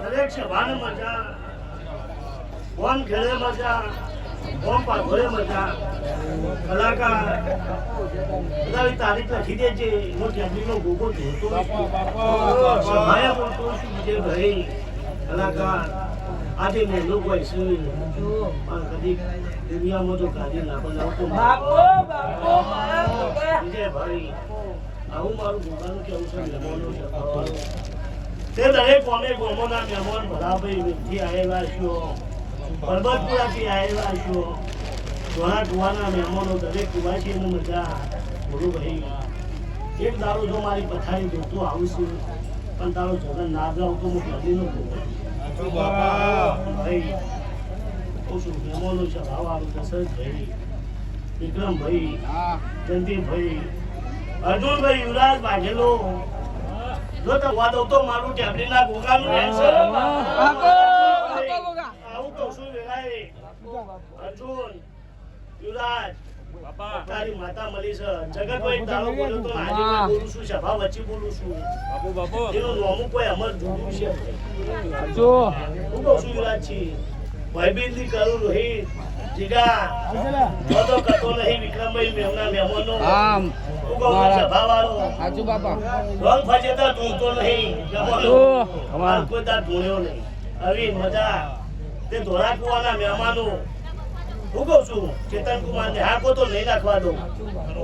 દરેક સભાને મજા, ઓમ ખેડે મજા, ઓમ પાઘોરે મજા. કલાકાર બધાની તારીખ લખી દેજે. હું ટેબલીનો ગોગો જોતો સભાએ બોલતો છું વિજયભાઈ કલાકાર આજે મહેલો હોય છે પણ કદી દુનિયામાં તો કાઢી ના બનાવતો વિજયભાઈ. આવું મારું ગોગાનું કેવું છે મહેમાનો તે દરેક કોમે ગોમોના મહેમાન ભરાભાઈ વિધિ આવેલા છો. પરબતપુરાથી આવેલા છો ઘણા કુવાના મહેમાનો દરેક કુવા છે એની મજા બોલું ભાઈ એક દારૂ જો મારી પથારી જોતું આવું છું પણ તારો જગન ના જાવ તો હું કદી નો ભાઈ ઓછું મહેમાનો છે ભાવ આવું દશરથ ભાઈ વિક્રમભાઈ જયંતિભાઈ અર્જુનભાઈ યુવરાજ વાઘેલો જો તો વાદો તો મારું ટેબલીના ગોગાનું રહેશે આવું તો શું વેલાય અર્જુન યુવરાજ તારી માતા મળી છે જગતભાઈ તારો બોલ્યો તો આજે બોલું છું સભા વચ્ચે બોલું છું બાપુ એનું નામું કોઈ અમર જોડ્યું છે હું કહું છું યુવરાજ છી ભાઈબીનથી કરું રોહિત જીગા તો કતો નહીં વિક્રમભાઈ મેમના મહેમાનો હું કહું છું સભા વાળો સાચું બાપા રોંગ ફજેતા ઢૂંઢતો નહીં અમારો કોઈ તાર ઢૂંઢ્યો નહીં અરવિંદ મજા તે ધોળા કુવાના મહેમાનો હું કહું છું ચેતન કુમાર ને હાકો તો નહીં નાખવા દઉં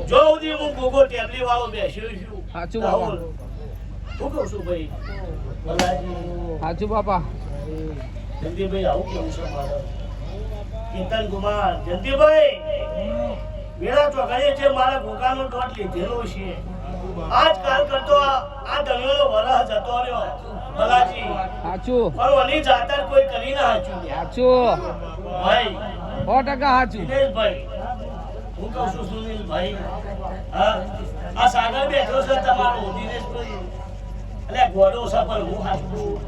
જો સુધી હું ગોગો ટેબલી વાળો બેસ્યો છું સાચું બાપા હું કહું છું ભાઈ સાચું બાપા જયંતિભાઈ આવું કેવું છે મારે ચેતન કુમાર જયંતિભાઈ વેળા ચોકડીએ છે મારા ગોગાનો દોટ લીધેલો છે આજકાલ કરતો આ ધણીનો વરહ જતો રહ્યો ભલાજી સાચું પણ ઓની જાતર કોઈ કરી ના હાચું ભાઈ 100% હાચું દિનેશભાઈ હું કહું છું સુનિલભાઈ આ સાગર બેઠો છે તમારો દિનેશભાઈ એટલે ગોડો છે પણ હું હાચું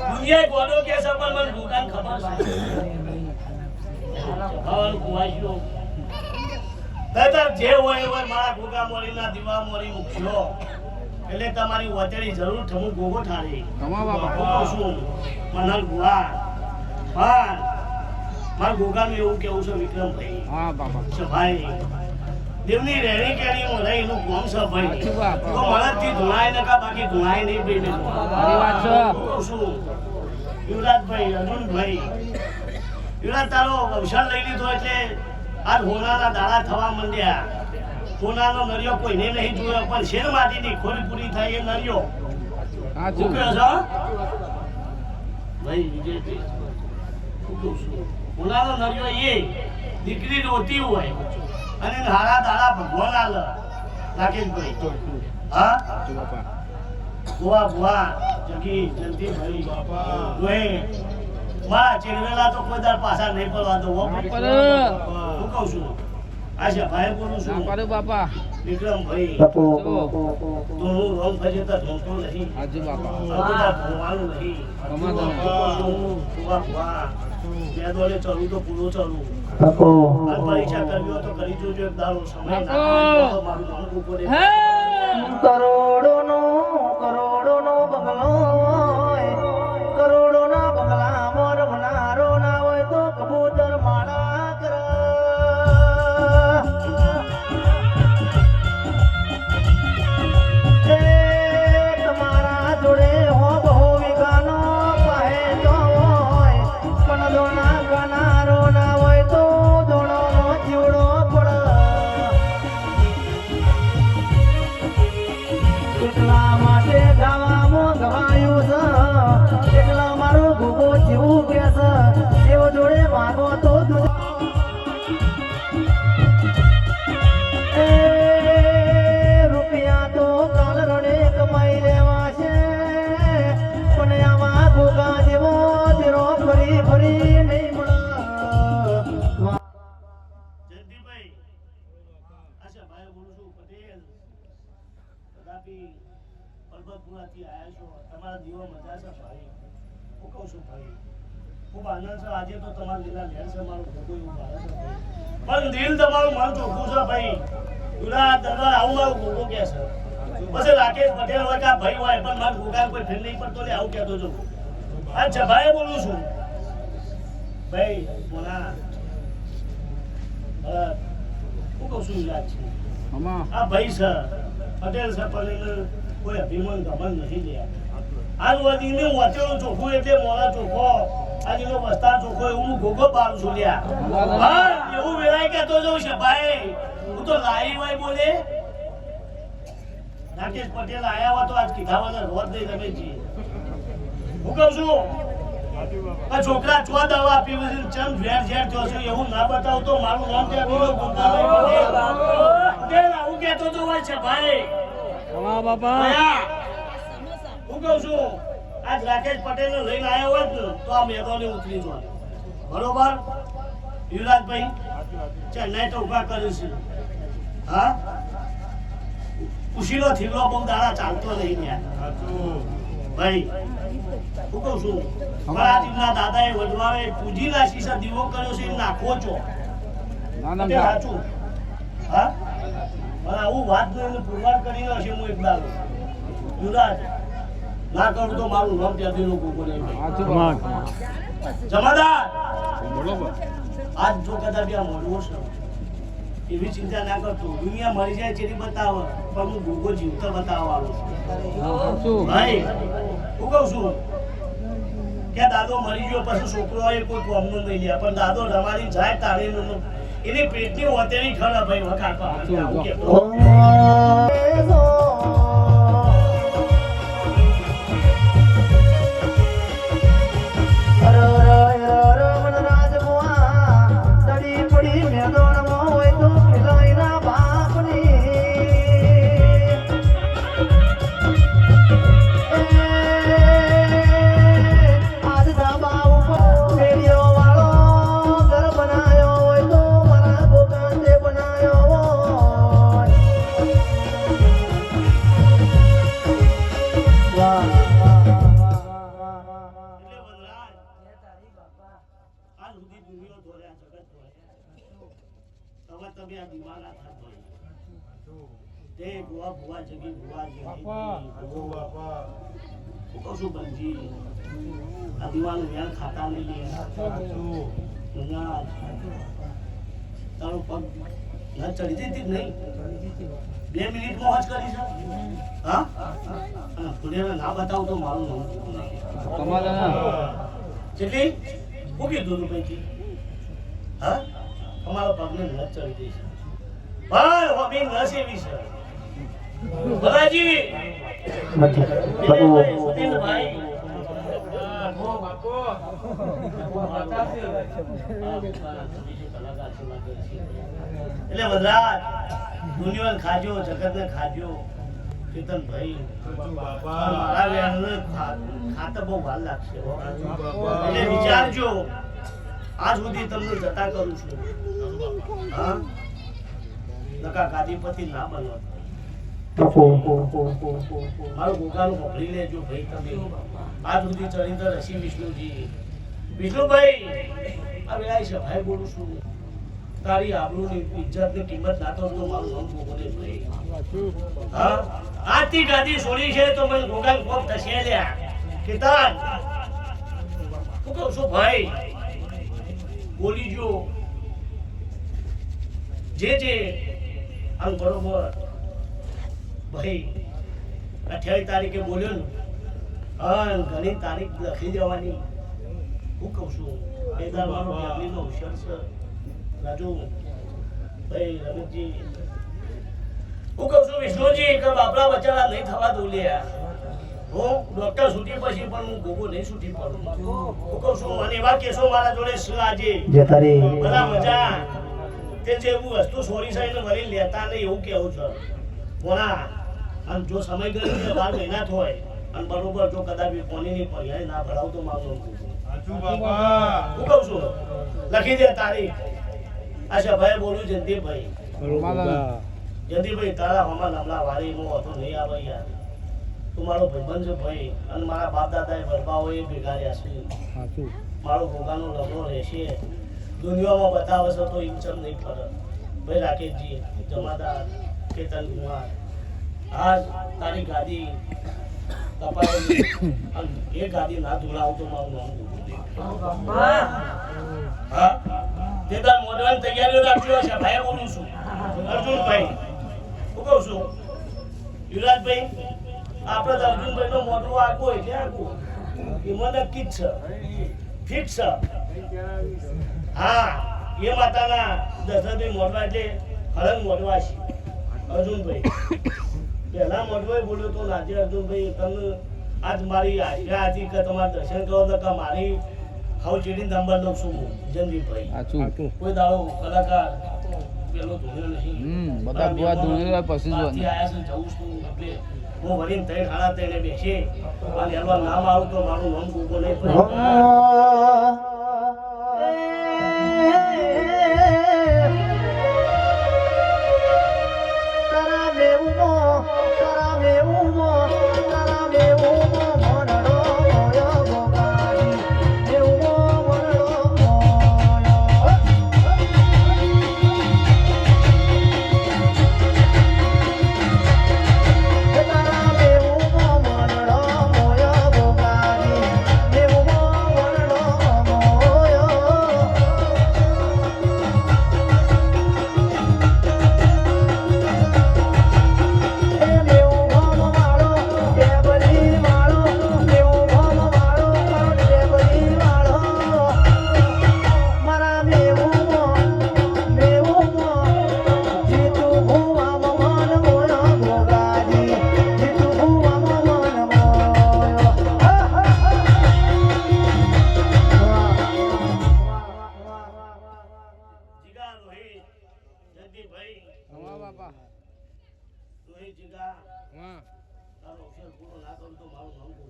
દુનિયા ગોડો કે છે પણ મને દુકાન ખબર છે ખાવાનું કુવાશ્યો દાદા જે હોય મારા ગોગા મોરીના દીવા મોરી મૂકશો એટલે તમારી વતેડી જરૂર થમું ગોગો ઠારી શું મનલ ગુવા હા મારા ગોગાનું એવું કેવું છે વિક્રમભાઈ હા બાપા ભાઈ દેવની રેણી કેણી માં રહી એનું કોમ છે ભાઈ તો મળદથી ધુણાય ને કા બાકી ધુણાય નહીં બેને મારી વાત છે શું યુવરાજભાઈ અર્જુનભાઈ યુવરાજ તારો અવસર લઈ લીધો એટલે આજ હોનાના દાડા થવા માંડ્યા હોનાનો નરિયો કોઈને નહીં જોયો પણ શેર માટીની ખોરી પૂરી થાય એ નરિયો સાચું કે છે ભાઈ વિજયભાઈ શું કહું છું હોનાનો નરિયો એ દીકરી રોતી હોય અને હારા દાડા ભગવાન આલે રાકેશભાઈ હા ભુવા ભુવા જગી જયંતિભાઈ બાપા મારા ચેડવેલા તો કોઈ દર પાછા નહીં પડવા દો હું કહું છું આશા ભાઈ બોલું છું બાપા વિક્રમભાઈ તો હું રોંગ ફજેતા ઢોંતો નહીં આજુ બાપા બધા ભણવાનું નહીં બે દોડે ચલું તો પૂરો ચલું પરીક્ષા કરવી હોય તો કરી જોજો એક દાડો સમય મારું નામ ઉપર કરોડોનો બંગલો કરોડોના બંગલા મોર બનારો ના હોય તો કબૂતર માળા કર તમારા જોડે હો બહુ વિગાનો પાહે તો હોય પણ દોના ગનારો ના હોય તો દોણો જીવડો પડ એટલા માટે ગાવામાં ગવાયું છે એટલા મારું ભૂગો જીવું કે છે એવો જોડે માગો તો રૂપિયા તો કાલ રડે કમાઈ લેવા છે પણ આમાં ભૂગા જેવો તેરો ફરી ફરી નહીં મળે જયંતિભાઈ આશા ભાઈ બોલું છું પટેલ કદાપી પરબતપુરાથી આવ્યા છો તમારા દીવા મજા છે ભાઈ હું કહું છું ભાઈ ખૂબ આનંદ છે આજે તો તમારા લીલા લેર છે મારું ભોગો એવું ભારત છે પણ દિલ તમારું મન ચોખ્ખું છે ભાઈ દુરા દરબાર આવું મારું ભોગો કે છે પછી રાકેશ પટેલ હોય કે ભાઈ હોય પણ મારું ભોગા કોઈ ફેર નહીં પડતો લે આવું કહેતો છું અચ્છા ભાઈ બોલું છું ભાઈ મોના હું કહું છું યાદ છે આ ભાઈ છે પટેલ છે પણ કોઈ અભિમાન ગમન નથી લે આજ વધીને વાંચેલું ચોખ્ખું એટલે મોડા ચોખ્ખો આજનો વસ્તાર ચોખ્ખો એવું હું ગોગો પાડું છું લ્યા હા એવું વેરાય કહેતો જઉં છે ભાઈ હું તો લાઈ ભાઈ બોલે રાકેશ પટેલ આયા હોય તો આજ કીધા વગર રોજ નહીં તમે જી હું કહું છું આ છોકરા ચો દવા પીવે છે ચમ ઝેર ઝેર થયો છે એવું ના બતાવ તો મારું નામ ત્યાં બીજો ગોપાલભાઈ તે આવું કહેતો તો હોય છે ભાઈ હા બાપા હું કહું છું આજ રાકેશ પટેલ ને લઈને આવ્યો હોત ને તો આ મેદાને ઉતરી જાય બરોબર યુવરાજભાઈ ચેન્નાઈ તો ઉભા કર્યું છે હા ઉશીલો થીલો બહુ દાડા ચાલતો નહીં યાર ભાઈ હું કહું છું મારા જીવના દાદાએ વડવાએ પૂજી લાશી છે દીવો કર્યો છે એ નાખો છો સાચું હા પણ આવું વાત ને પુરવાર કરી હશે હું એક દાડો યુવરાજ ના કરું તો મારું નામ ત્યાંથી લોકો બોલે જમાદાર આજ જો કદાચ આ મળવો છે એવી ચિંતા ના કરતો દુનિયા મરી જાય જેની બતાવો પણ હું ભૂગો જીવતો બતાવવાનો છું ભાઈ હું કહું છું કે દાદો મરી ગયો પછી છોકરો એ કોઈ કોમનો નહીં લે પણ દાદો રમાડી જાય તારે એની પેટની હોતેની ખરા ભાઈ વખા ખાતા નહીં તારો પગ ના ચડી જતી નહીં 2 મિનિટમાં હોજ કરી છે હા ફુલેને ના બતાવ તો મારું નામ જેટલી હું કીધું તું પૈકી હા અમારો પગને ન ચડી જશે ભાઈ હોબી ન સેવી છે બરાજી ભાઈ એટલે વજરાજ દુનિયા ખાજો જગત ને ખાજો કેતન ભાઈ મારા વેણ ખાતા બહુ વાર લાગશે એટલે વિચારજો આજ સુધી તમને જતા કરું છું હા નકા ગાદીપતિ ના બનો મારું ગોગાનું પકડી લેજો ભાઈ તમે આજ સુધી ચરિત્ર રસી વિષ્ણુજી વિષ્ણુભાઈ આ વેળાઈ છે ભાઈ બોલું છું તારી આબરૂની ઇજ્જતની કિંમત ના તો મારું નામ ગોગોને ભાઈ હા આથી ગાદી છોડી છે તો મને ગોગાન કોપ થશે લ્યા કેતન હું કહું છું ભાઈ બોલી જો જે આમ બરોબર ભાઈ 28 તારીખે બોલ્યો ને ઘણી તારીખ લખી દેવાની હું કહું છું પેલા મારો ફેમિલીનો હોશિયાર છે રાજુ ભાઈ રમેશજી હું કહું છું વિષ્ણુજી કે બાપરા બચારા નહીં થવા દઉં લ્યા હું ડોક્ટર છૂટી પછી પણ હું ગોગો નહીં છૂટી પડું હું કહું છું મને એવા કેસો મારા જોડે છે આજે બધા મજા તે જે હું વસ્તુ છોડી સાઈને વળી લેતા નહીં એવું કેવું છે કોના અને જો સમય ગયો 12 મહિના હોય અને બરોબર જો કદાચ કોની નહીં પડી ના ભરાવ તો મારું સાચું બાપા હું કહું છું લખી દે તારીખ અચ્છા ભાઈ બોલું જયંતિભાઈ જયંતિભાઈ તારા હમણાં નમલા વારીમાં હતો નહીં આવે યાર તું મારો ભાઈબંધ છે ભાઈ અને મારા બાપ દાદાએ વડવાઓએ ભેગા રહ્યા છે મારો ભોગાનો લગ્નો રહેશે દુનિયામાં બતાવે છે તો ઇન્ચમ નહીં ફરક ભાઈ રાકેશજી જમાદાર કેતન કુમાર આજ તારી ગાદી કપાયેલી એ ગાદી ના ધોળાવતો મારું નામ હા તે તાર મોડવાની તૈયારીઓ રાખજો છે ભાઈ બોલું છું અર્જુનભાઈ હું કહું છું યુવરાજભાઈ આપણે તો અર્જુનભાઈ નો મોટો આગો એટલે આગો એમાં નક્કી જ છે ફિક્સ છે હા એ માતાના દશરથભાઈ મોડવા એટલે હરણ મોડવા છે અર્જુનભાઈ પહેલા મોડવાએ બોલ્યો તો લાજે અર્જુનભાઈ તમને આજ મારી આશા હતી કે તમારે દર્શન કરો તો કે મારી હાવ ચીડી નંબર લઉં છું હું જંદીપભાઈ. કોઈ દાડો કલાકાર પેલો ધોયો નહીં. બધા બુઆ ધોયો પછી જ આયા છે જવું છું એટલે હું વળીને 3 સાડા 3 બેસી અને એનું નામ આવું તો મારું નામ ગોગો નહીં પડે.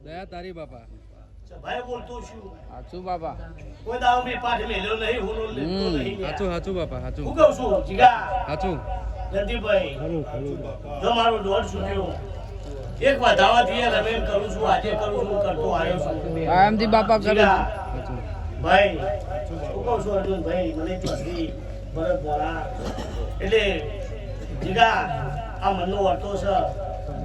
દયા તારી બાપા. ભાઈ બોલતો છું હાચું બાપા. કોઈ દાવ મે પાઠ મેલ્યો નહીં હું લેતો નહીં. હાચું હાચું બાપા હાચું. હું કહું છું જીગા હાચું. જંદીપભાઈ જો મારો દોઢ છૂટ્યો એક વધાવાથી એ રમેન કરું છું આજે કરું છું કરતો આવ્યો છું. કાયમથી બાપા કરે. ભાઈ હું કહું છું અર્જુનભાઈ મને પછી ભરત બોલા એટલે જીગા આ મનનો વર્તો છે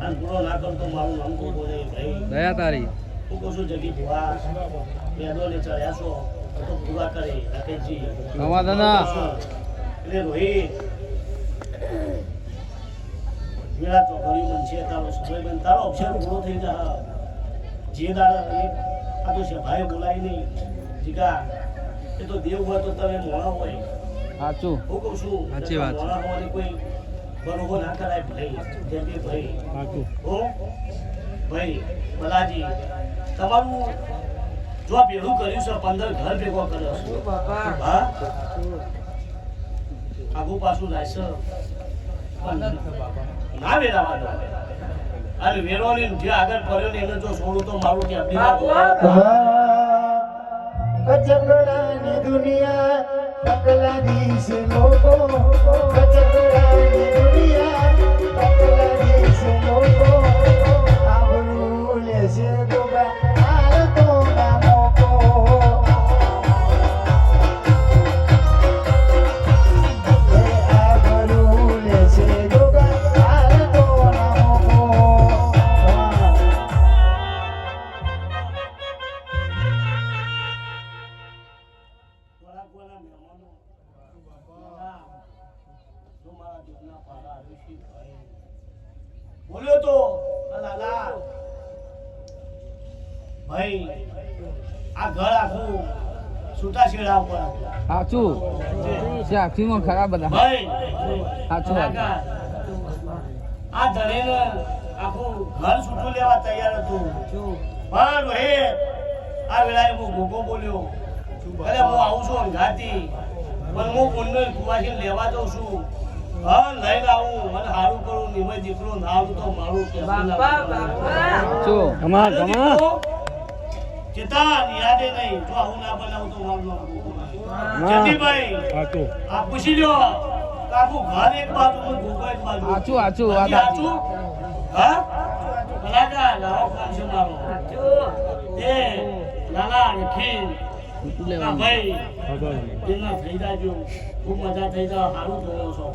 અને પૂરો ના કરતો મારું નામ ગોગો નહીં ભાઈ. દયા તારી. હું કહું છું જગી ભુવા મેદોને ચડ્યા છો તો ભુવા કરે રાકેશજી. નવા દાદા. એટલે રોહિત મેળા ચોકડી બનશે તારો સમય બન તારો અક્ષર પૂરો થઈ જા જે દાડા આ તો સભાએ બોલાય નહીં જીગા એ તો દેવ હોય તો તમે મોણા હોય. હાચું. હું કહું છું સાચી વાત છે. મોણા હોવાની કોઈ બરોબર ના કરાય ભાઈ. જેથી ભાઈ હો ભાઈ બલાજી તમારું જો આ ભેગું કર્યું છે 15 ઘર ભેગો કર્યો છે હા આગુ પાછું લાયસ ના વેરાવાનો અને વેરોની જે આગળ પડ્યો ને એને જો છોડું તો મારું કે આપણી કચકડાની દુનિયા પગલા દીશે લોકો કચકડાની દુનિયા પગલા દીશે લોકો આબરૂ લેશે ગોગા આર તો ના મોકો આબરૂ લેશે ગોગા આર તો ના મોકો. બોલ્યો તો લાલા ભાઈ આ ઘર આખું છૂટાછેડા ઉપર હાચું. સાક્ષીમાં ખરા બધા. ભાઈ સાચું વાત. આ ધણીને આખું ઘર છૂટું લેવા તૈયાર હતું પણ રોહિત આ વેળાએ હું ગોગો બોલ્યો એટલે હું આવું છું અંગાથી પણ હું પુણ્ય કુવાસી લેવા જાઉં છું હા લઈને આવું મને સારું કરું નિમય દીકરો ના આવું તો મારું ચેતા યાદે નહીં જો આવું ના બનાવું તો મારું નામ જતીભાઈ આ પૂછી લ્યો આખું ઘર એક બાજુ ને ગોગો એક બાજુ હાચું હાચું વાત હાચું હા બરાબર લાવો કોણ છે મારો એ લાલા રખી ના ભાઈ દિલના થઈ જાજો ખૂબ મજા થઈ જા સારું જોયો છો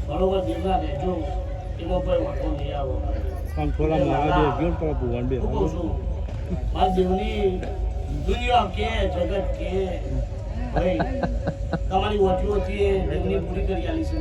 બરોબર દિલના રહેજો એમાં કોઈ વાંધો નહીં આવો આમ થોડા મારા જે ગયો તો ભગવાન બે હું કહું છું મારા દેવની દુનિયા કે જગત કે ભાઈ તમારી ઓટીઓથી લગ્ન પૂરી કરી આલી છે